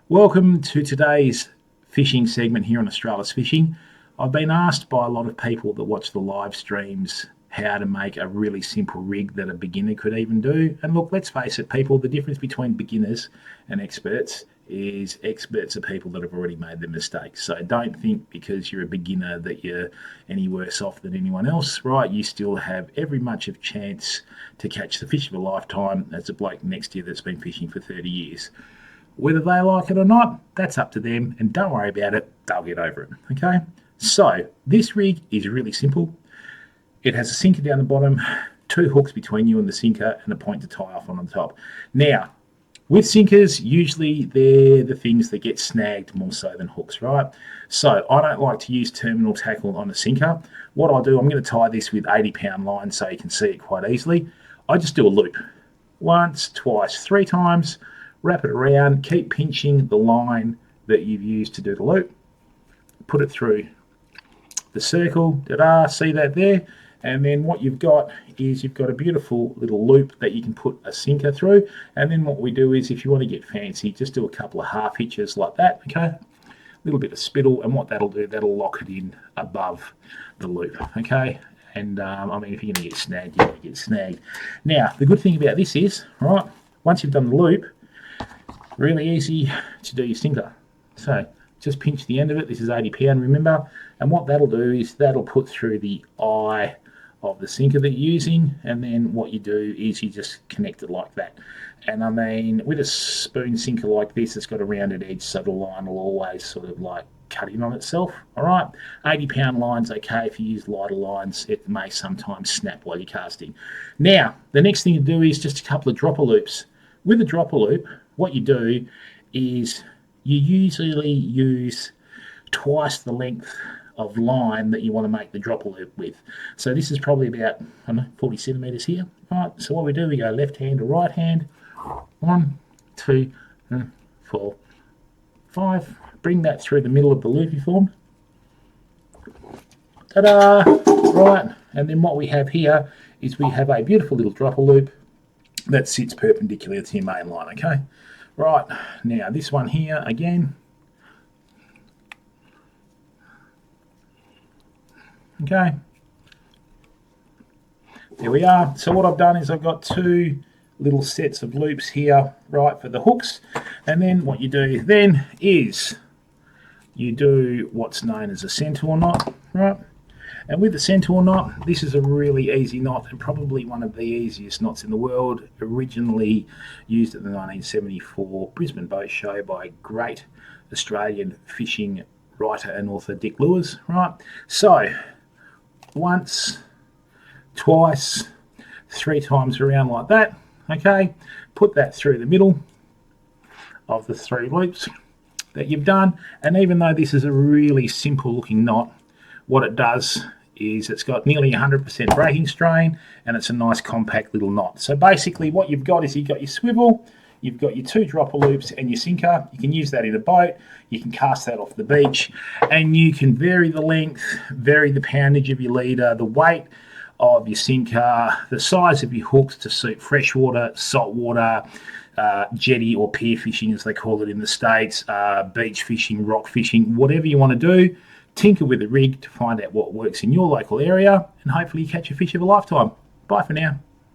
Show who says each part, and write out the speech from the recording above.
Speaker 1: Welcome to today's fishing segment here on Australis Fishing. I've been asked by a lot of people that watch the live streams how to make a really simple rig that a beginner could even do. And look, let's face it, people, the difference between beginners and experts is experts are people that have already made their mistakes. So don't think because you're a beginner that you're any worse off than anyone else, right? You still have every much of chance to catch the fish of a lifetime as a bloke next to you that's been fishing for 30 years. Whether they like it or not, that's up to them, and don't worry about it, they'll get over it, okay? So, this rig is really simple. It has a sinker down the bottom, two hooks between you and the sinker, and a point to tie off on the top. Now, with sinkers, usually they're the things that get snagged more so than hooks, right? So, I don't like to use terminal tackle on a sinker. What I do, I'm going to tie this with 80-pound line so you can see it quite easily. I just do a loop. Once, twice, three times. Wrap it around, keep pinching the line that you've used to do the loop, put it through the circle, see that there? And then what you've got is you've got a beautiful little loop that you can put a sinker through. And then what we do is, if you want to get fancy, just do a couple of half hitches like that, okay? A little bit of spittle, and what that'll do, that'll lock it in above the loop, okay? And I mean, if you're going to get snagged, you're going to get snagged. Now, the good thing about this is, right, once you've done the loop, really easy to do your sinker. So just pinch the end of it. This is 80-pound, remember? And what that'll do is that'll put through the eye of the sinker that you're using, and then what you do is you just connect it like that. And I mean, with a spoon sinker like this, it's got a rounded edge, so the line will always sort of like cut in on itself. All right, 80-pound line's okay. If you use lighter lines, it may sometimes snap while you're casting. Now, the next thing to do is just a couple of dropper loops. With a dropper loop, what you do is you usually use twice the length of line that you want to make the dropper loop with. So this is probably about, I don't know, 40 centimetres here. All right, so what we do, we go left hand to right hand. 1, 2, 4, 5. Bring that through the middle of the loop you formed. Ta-da! Right, and then what we have here is we have a beautiful little dropper loop that sits perpendicular to your main line, okay? Right, now this one here again. Okay. There we are. So what I've done is I've got two little sets of loops here, right, for the hooks. And then what you do then is you do what's known as a centaur knot, right? And with the centaur knot, this is a really easy knot and probably one of the easiest knots in the world, originally used at the 1974 Brisbane Boat Show by great Australian fishing writer and author Dick Lewis, right? So, once, twice, three times around like that, okay? Put that through the middle of the three loops that you've done, and even though this is a really simple looking knot, what it does is it's got nearly 100% breaking strain, and it's a nice compact little knot. So basically what you've got is you've got your swivel, you've got your two dropper loops and your sinker. You can use that in a boat, you can cast that off the beach, and you can vary the length, vary the poundage of your leader, the weight of your sinker, the size of your hooks to suit freshwater, saltwater, jetty or pier fishing as they call it in the States, beach fishing, rock fishing, whatever you want to do. Tinker with the rig to find out what works in your local area, and hopefully catch a fish of a lifetime. Bye for now.